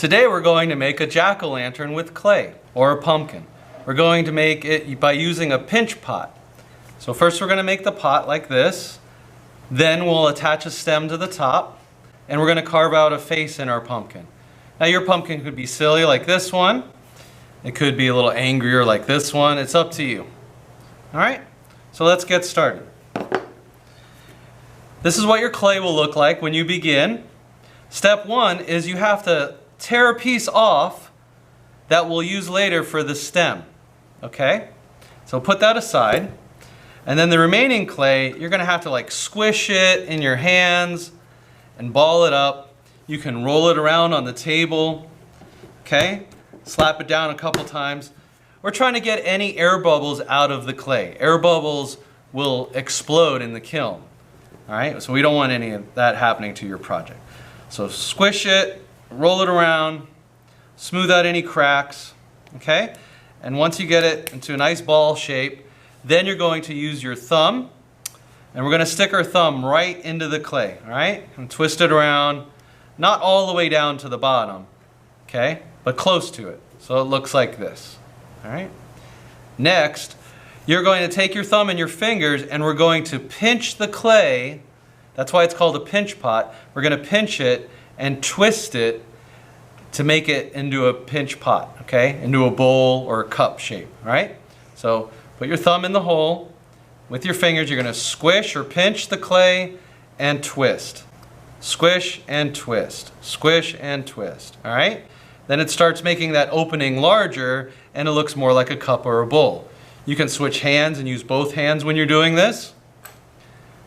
Today we're going to make a jack-o'-lantern with clay, or a pumpkin. We're going to make it by using a pinch pot. So first we're going to make the pot like this, then we'll attach a stem to the top, and we're going to carve out a face in our pumpkin. Now your pumpkin could be silly like this one, it could be a little angrier like this one, it's up to you. Alright, so let's get started. This is what your clay will look like when you begin. Step one is you have to tear a piece off that we'll use later for the stem. Okay? So put that aside. And then the remaining clay, you're going to have to like squish it in your hands and ball it up. You can roll it around on the table. Okay? Slap it down a couple times. We're trying to get any air bubbles out of the clay. Air bubbles will explode in the kiln. Alright? So we don't want any of that happening to your project. So squish it, roll it around, smooth out any cracks, okay? And once you get it into a nice ball shape, then you're going to use your thumb, and we're going to stick our thumb right into the clay, all right? And twist it around, not all the way down to the bottom, okay? But close to it, so it looks like this, all right? Next, you're going to take your thumb and your fingers, and we're going to pinch the clay. That's why it's called a pinch pot. We're going to pinch it and twist it to make it into a pinch pot, okay? Into a bowl or a cup shape, right? So put your thumb in the hole. With your fingers, you're going to squish or pinch the clay and twist. Squish and twist. Squish and twist, all right? Then it starts making that opening larger and it looks more like a cup or a bowl. You can switch hands and use both hands when you're doing this,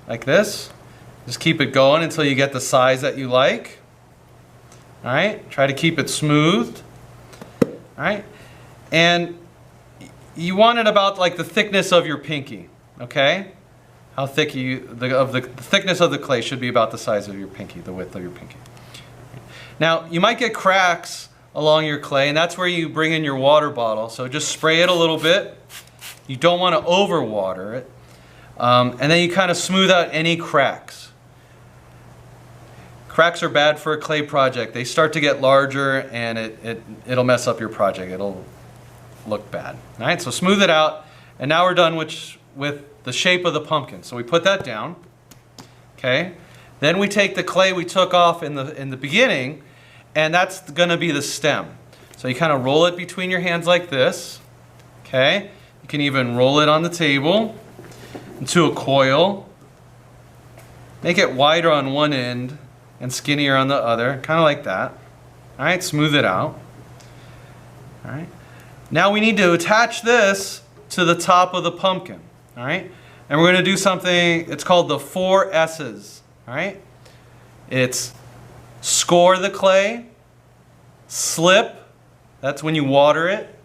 like this. Just keep it going until you get the size that you like. All right, try to keep it smooth. All right, and you want it about like the thickness of your pinky. Okay, how thick the thickness of the clay should be about the size of your pinky, the width of your pinky. Now you might get cracks along your clay, and that's where you bring in your water bottle. So just spray it a little bit. You don't want to overwater it, and then you kind of smooth out any cracks. Cracks are bad for a clay project. They start to get larger and it'll mess up your project. It'll look bad. All right, so smooth it out. And now we're done with the shape of the pumpkin. So we put that down. Okay. Then we take the clay we took off in the beginning, and that's going to be the stem. So you kind of roll it between your hands like this. Okay. You can even roll it on the table into a coil. Make it wider on one end and skinnier on the other, kind of like that. All right, smooth it out. All right. Now we need to attach this to the top of the pumpkin. All right, and we're going to do something. It's called the 4 S's. All right, it's score the clay, slip. That's when you water it.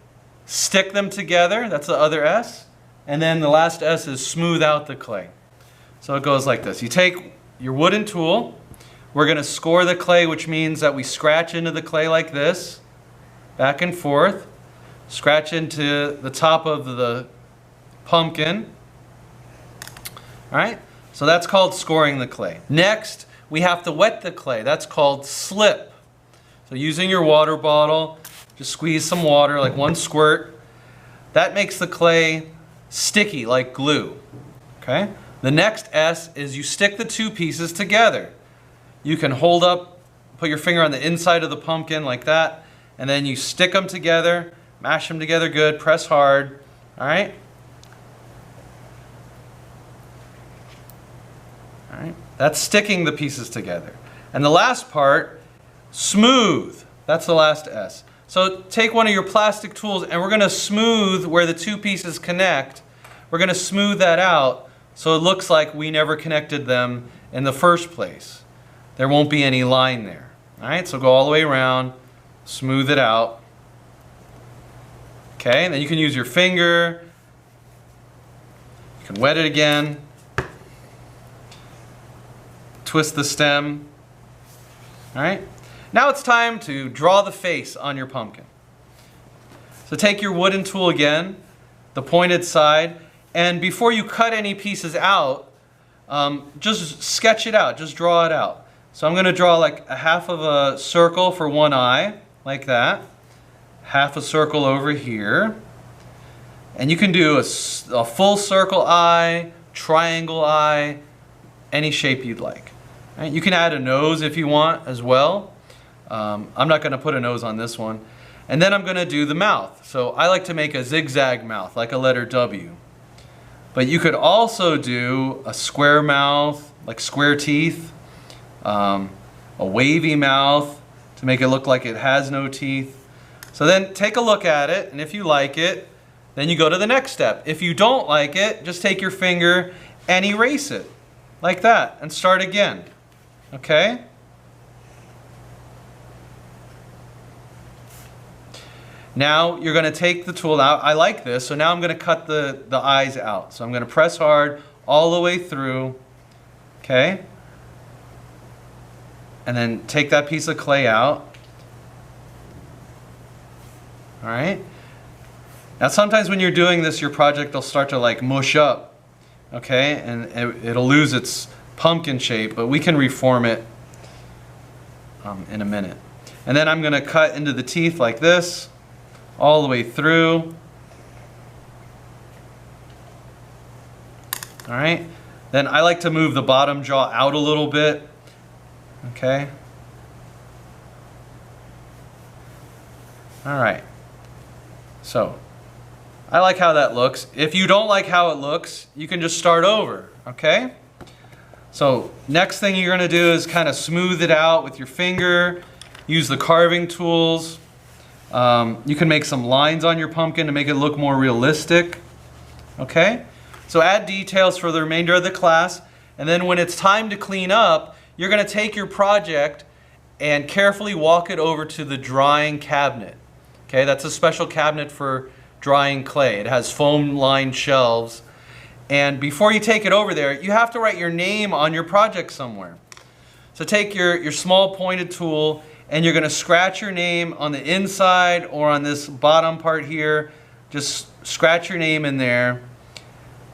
Stick them together. That's the other S. And then the last S is smooth out the clay. So it goes like this. You take your wooden tool. We're going to score the clay, which means that we scratch into the clay like this, back and forth, scratch into the top of the pumpkin. All right, so that's called scoring the clay. Next, we have to wet the clay. That's called slip. So using your water bottle, just squeeze some water, like 1 squirt. That makes the clay sticky like glue. Okay. The next S is you stick the 2 pieces together. You can hold up, put your finger on the inside of the pumpkin like that, and then you stick them together, mash them together good, press hard, all right? All right, that's sticking the pieces together. And the last part, smooth, that's the last S. So take one of your plastic tools and we're gonna smooth where the 2 pieces connect. We're gonna smooth that out so it looks like we never connected them in the first place. There won't be any line there. All right, so go all the way around, smooth it out. Okay, and then you can use your finger. You can wet it again. Twist the stem. All right, now it's time to draw the face on your pumpkin. So take your wooden tool again, the pointed side, and before you cut any pieces out, just sketch it out, just draw it out. So I'm going to draw like a half of a circle for one eye, like that. Half a circle over here. And you can do a full circle eye, triangle eye, any shape you'd like. Right? You can add a nose if you want as well. I'm not going to put a nose on this one. And then I'm going to do the mouth. So I like to make a zigzag mouth, like a letter W. But you could also do a square mouth, like square teeth, a wavy mouth to make it look like it has no teeth. So then take a look at it, and if you like it, then you go to the next step. If you don't like it, just take your finger and erase it, like that, and start again. Okay? Now you're going to take the tool out. I like this, so now I'm going to cut the eyes out. So I'm going to press hard all the way through, okay? And then take that piece of clay out. All right? Now sometimes when you're doing this, your project will start to like mush up, okay? And it'll lose its pumpkin shape, but we can reform it in a minute. And then I'm going to cut into the teeth like this, all the way through. All right. Then I like to move the bottom jaw out a little bit. Okay. All right. So I like how that looks. If you don't like how it looks, you can just start over. Okay. So next thing you're going to do is kind of smooth it out with your finger. Use the carving tools. You can make some lines on your pumpkin to make it look more realistic. Okay? So add details for the remainder of the class, and then when it's time to clean up, you're going to take your project and carefully walk it over to the drying cabinet. Okay? That's a special cabinet for drying clay. It has foam-lined shelves, and before you take it over there, you have to write your name on your project somewhere. So take your small pointed tool, and you're going to scratch your name on the inside or on this bottom part here. Just scratch your name in there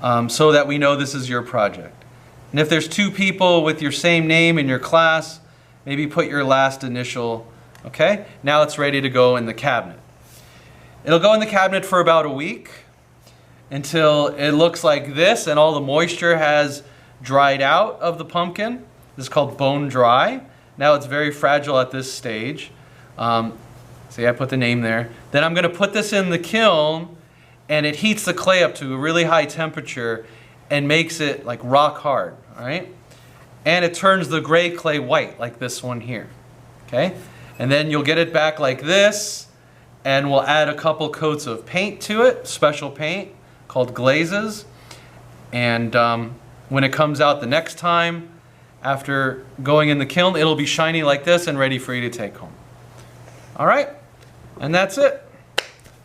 so that we know this is your project. And if there's two people with your same name in your class, maybe put your last initial. Okay? Now it's ready to go in the cabinet. It'll go in the cabinet for about a week until it looks like this and all the moisture has dried out of the pumpkin. This is called bone dry. Now it's very fragile at this stage. See, I put the name there. Then I'm going to put this in the kiln, and it heats the clay up to a really high temperature and makes it like rock hard. All right? And it turns the gray clay white, like this one here. Okay? And then you'll get it back like this, and we'll add a couple coats of paint to it, special paint called glazes. And when it comes out the next time, after going in the kiln, it'll be shiny like this and ready for you to take home. All right, and that's it.